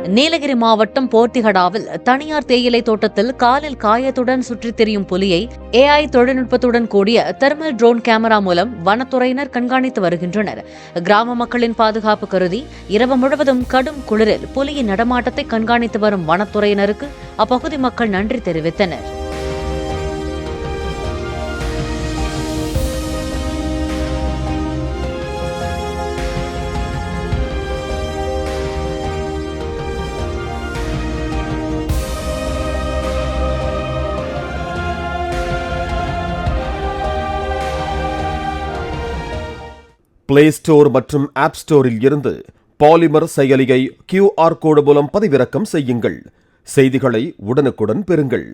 நீலகிரி மாவட்டம் போர்த்திகடாவில் தனியார் தேயிலை தோட்டத்தில் காலில் காயத்துடன் சுற்றித் திரியும் புலியை AI தொழில்நுட்பத்துடன் கூடிய தெர்மல் ட்ரோன் கேமரா மூலம் வனத்துறையினர் கண்காணித்து வருகின்றனர். கிராம மக்களின் பாதுகாப்பு கருதி இரவு முழுவதும் கடும் குளிரில் புலியின் நடமாட்டத்தை கண்காணித்து வரும் வனத்துறையினருக்கு அப்பகுதி மக்கள் நன்றி தெரிவித்தனர். பிளே ஸ்டோர் மற்றும் ஆப் ஸ்டோரில் இருந்து பாலிமர் செயலியை QR கோடு மூலம் பதிவிறக்கம் செய்யுங்கள். செய்திகளை உடனுக்குடன் பெறுங்கள்.